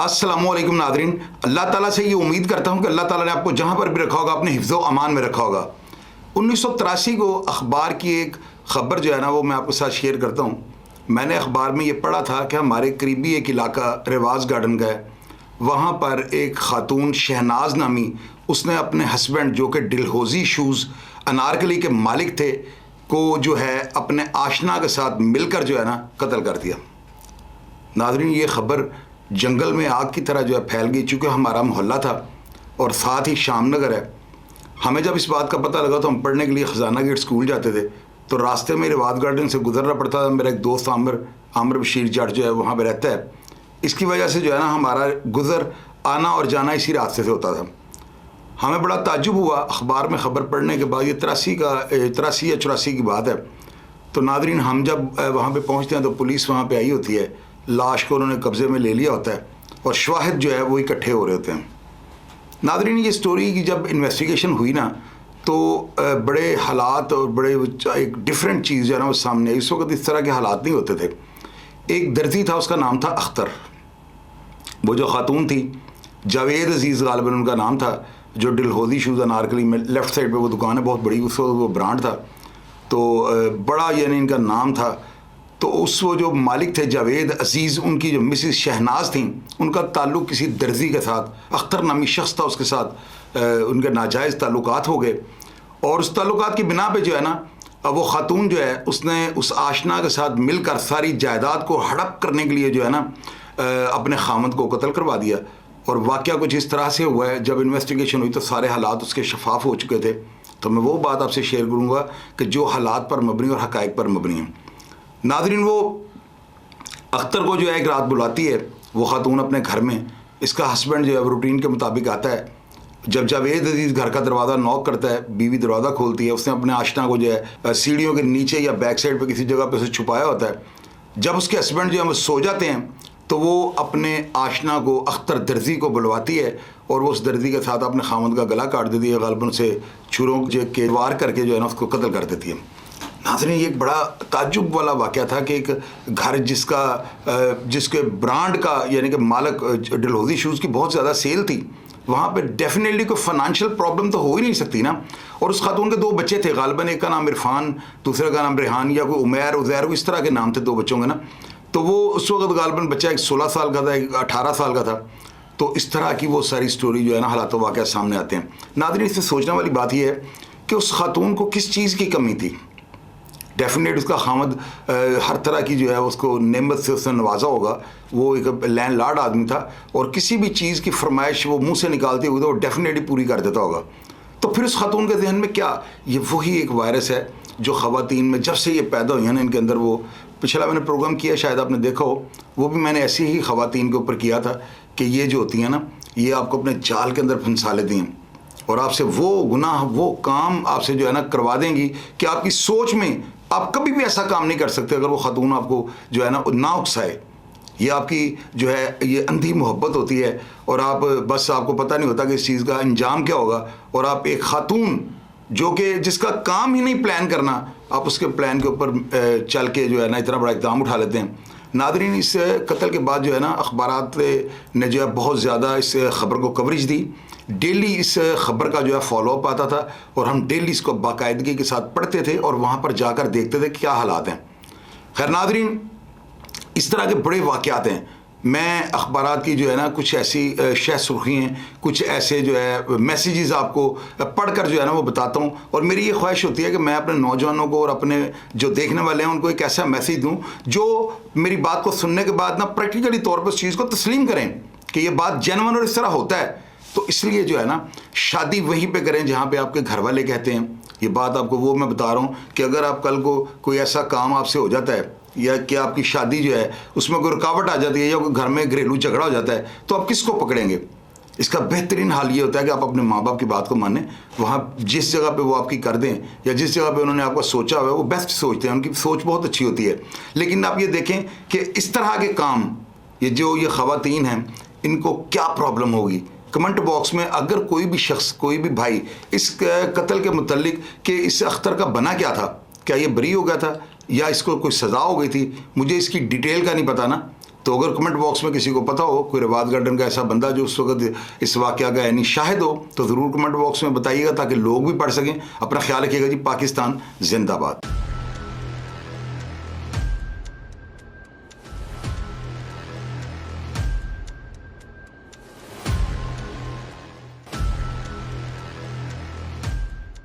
السلام علیکم ناظرین، اللہ تعالیٰ سے یہ امید کرتا ہوں کہ اللہ تعالیٰ نے آپ کو جہاں پر بھی رکھا ہوگا اپنے حفظ و امان میں رکھا ہوگا۔ 1983 کو اخبار کی ایک خبر جو ہے نا وہ میں آپ کے ساتھ شیئر کرتا ہوں۔ میں نے اخبار میں یہ پڑھا تھا کہ ہمارے قریبی ایک علاقہ رواز گارڈن کا ہے، وہاں پر ایک خاتون شہناز نامی، اس نے اپنے ہسبینڈ جو کہ ڈلہوزی شوز انارکلی کے مالک تھے کو جو ہے اپنے آشنا کے ساتھ مل کر جو ہے نا قتل کر دیا۔ ناظرین، یہ خبر جنگل میں آگ کی طرح جو ہے پھیل گئی، چونکہ ہمارا محلہ تھا اور ساتھ ہی شام نگر ہے۔ ہمیں جب اس بات کا پتہ لگا تو ہم پڑھنے کے لیے خزانہ گیٹ اسکول جاتے تھے، تو راستے میں رواز گارڈن سے گزرنا پڑتا تھا۔ میرا ایک دوست عامر بشیر جٹ جو ہے وہاں پہ رہتا ہے، اس کی وجہ سے جو ہے نا ہمارا گزر آنا اور جانا اسی راستے سے ہوتا تھا۔ ہمیں بڑا تعجب ہوا اخبار میں خبر پڑھنے کے بعد، یہ 83 یا 84 کی بات ہے۔ تو ناظرین، ہم جب وہاں پہ پہنچتے ہیں تو پولیس وہاں پہ آئی ہوتی ہے، لاش کو انہوں نے قبضے میں لے لیا ہوتا ہے اور شواہد جو ہے وہ اکٹھے ہو رہے ہوتے ہیں۔ ناظرین، یہ سٹوری کی جب انویسٹیگیشن ہوئی نا تو بڑے حالات اور بڑے ایک ڈیفرنٹ چیز جو ہے نا وہ سامنے آئی۔ اس وقت اس طرح کے حالات نہیں ہوتے تھے۔ ایک درزی تھا، اس کا نام تھا اختر۔ وہ جو خاتون تھی جاوید عزیز غالباً ان کا نام تھا، جو ڈلہوزی شوز انارکلی میں لیفٹ سائڈ پہ وہ دکان ہے بہت بڑی، اس وقت وہ برانڈ تھا، تو بڑا یعنی ان کا نام تھا۔ تو اس وہ جو مالک تھے جاوید عزیز، ان کی جو مسز شہناز تھیں، ان کا تعلق کسی درزی کے ساتھ، اختر نامی شخص تھا، اس کے ساتھ ان کے ناجائز تعلقات ہو گئے۔ اور اس تعلقات کی بنا پہ جو ہے نا وہ خاتون جو ہے اس نے اس آشنا کے ساتھ مل کر ساری جائیداد کو ہڑپ کرنے کے لیے جو ہے نا اپنے خامند کو قتل کروا دیا۔ اور واقعہ کچھ اس طرح سے ہوا ہے، جب انویسٹیگیشن ہوئی تو سارے حالات اس کے شفاف ہو چکے تھے۔ تو میں وہ بات آپ سے شیئر کروں گا کہ جو حالات پر مبنی اور حقائق پر مبنی ہیں۔ ناظرین، وہ اختر کو جو ہے ایک رات بلاتی ہے وہ خاتون اپنے گھر میں، اس کا ہسبینڈ جو ہے روٹین کے مطابق آتا ہے۔ جب جاوید عزیز گھر کا دروازہ نوک کرتا ہے، بیوی دروازہ کھولتی ہے، اس نے اپنے آشنا کو جو ہے سیڑھیوں کے نیچے یا بیک سائڈ پہ کسی جگہ پہ اسے چھپایا ہوتا ہے۔ جب اس کے ہسبینڈ جو ہے وہ سو جاتے ہیں تو وہ اپنے آشنا کو، اختر درزی کو بلواتی ہے اور وہ اس درزی کے ساتھ اپنے خامند کا گلا کاٹ دیتی ہے، غالباً سے چھروں کے وار کر کے جو ہے نا اس کو قتل کر دیتی ہے۔ ناظرین، یہ ایک بڑا تعجب والا واقعہ تھا کہ ایک گھر جس کے برانڈ کا یعنی کہ مالک ڈلہوزی شوز کی بہت زیادہ سیل تھی، وہاں پہ ڈیفینیٹلی کوئی فائنینشیل پرابلم تو ہو ہی نہیں سکتی نا۔ اور اس خاتون کے 2 بچے تھے، غالباً ایک کا نام عرفان، دوسرے کا نام ریحان، یا کوئی عزیر اس طرح کے نام تھے 2 بچوں کے نا۔ تو وہ اس وقت غالباً بچہ ایک 16 سال کا تھا، ایک 18 سال کا تھا۔ تو اس طرح کی وہ ساری سٹوری جو ہے نا حالات و واقعات سامنے آتے ہیں۔ ناظرین، اس سے سوچنے والی بات یہ ہے کہ اس خاتون کو کس چیز کی کمی تھی۔ ڈیفینیٹ اس کا خامد ہر طرح کی جو ہے اس کو نعمت سے اس نے نوازا ہوگا، وہ ایک لینڈ لارڈ آدمی تھا، اور کسی بھی چیز کی فرمائش وہ منہ سے نکالتے ہوئے تو وہ ڈیفینیٹلی پوری کر دیتا ہوگا۔ تو پھر اس خاتون کے ذہن میں کیا، یہ وہی ایک وائرس ہے جو خواتین میں جب سے یہ پیدا ہوئی ہیں نا، ان کے اندر وہ پچھلا میں نے پروگرام کیا، شاید آپ نے دیکھا ہو، وہ بھی میں نے ایسی ہی خواتین کے اوپر کیا تھا کہ یہ جو ہوتی ہیں نا یہ آپ کو اپنے جال کے اندر پھنسا لیتی ہیں اور آپ سے وہ گناہ، وہ کام آپ سے جو ہے نا کروا دیں گی کہ آپ کی سوچ میں آپ کبھی بھی ایسا کام نہیں کر سکتے اگر وہ خاتون آپ کو جو ہے نا نہ اکسائے۔ یہ آپ کی جو ہے یہ اندھی محبت ہوتی ہے، اور آپ کو پتہ نہیں ہوتا کہ اس چیز کا انجام کیا ہوگا، اور آپ ایک خاتون جو کہ جس کا کام ہی نہیں پلان کرنا، آپ اس کے پلان کے اوپر چل کے جو ہے نا اتنا بڑا اقدام اٹھا لیتے ہیں۔ ناظرین، اس قتل کے بعد جو ہے نا اخبارات نے جو ہے بہت زیادہ اس خبر کو کوریج دی۔ ڈیلی اس خبر کا جو ہے فالو اپ آتا تھا اور ہم ڈیلی اس کو باقاعدگی کے ساتھ پڑھتے تھے اور وہاں پر جا کر دیکھتے تھے کیا حالات ہیں۔ خیر ناظرین، اس طرح کے بڑے واقعات ہیں۔ میں اخبارات کی جو ہے نا کچھ ایسی شہ سرخی ہیں، کچھ ایسے جو ہے میسیجز آپ کو پڑھ کر جو ہے نا وہ بتاتا ہوں، اور میری یہ خواہش ہوتی ہے کہ میں اپنے نوجوانوں کو اور اپنے جو دیکھنے والے ہیں ان کو ایک ایسا میسیج دوں جو میری بات کو سننے کے بعد نا پریکٹیکلی طور پر اس چیز کو تسلیم کریں کہ یہ بات جینوئن اور اس طرح ہوتا ہے۔ تو اس لیے جو ہے نا شادی وہیں پہ کریں جہاں پہ آپ کے گھر والے کہتے ہیں۔ یہ بات آپ کو وہ میں بتا رہا ہوں کہ اگر آپ کل کو کوئی ایسا کام آپ سے ہو جاتا ہے یا کہ آپ کی شادی جو ہے اس میں کوئی رکاوٹ آ جاتی ہے یا کوئی گھر میں گھریلو جھگڑا ہو جاتا ہے، تو آپ کس کو پکڑیں گے؟ اس کا بہترین حال یہ ہوتا ہے کہ آپ اپنے ماں باپ کی بات کو مانیں، وہاں جس جگہ پہ وہ آپ کی کر دیں یا جس جگہ پہ انہوں نے آپ کو سوچا ہوا ہے وہ بیسٹ سوچتے ہیں، ان کی سوچ بہت اچھی ہوتی ہے۔ لیکن آپ یہ دیکھیں کہ اس طرح کے کام یہ خواتین ہیں ان کو کیا پرابلم ہوگی۔ کمنٹ باکس میں اگر کوئی بھی شخص، کوئی بھی بھائی اس قتل کے متعلق کہ اس اختر کا بنا کیا تھا، کیا یہ بری ہو گیا تھا یا اس کو کوئی سزا ہو گئی تھی، مجھے اس کی ڈیٹیل کا نہیں پتا نا، تو اگر کمنٹ باکس میں کسی کو پتہ ہو کوئی رباط گارڈن کا ایسا بندہ جو اس وقت اس واقعہ کا یعنی شاہد ہو تو ضرور کمنٹ باکس میں بتائیے گا تاکہ لوگ بھی پڑھ سکیں. اپنا خیال رکھیے گا جی. پاکستان زندہ باد.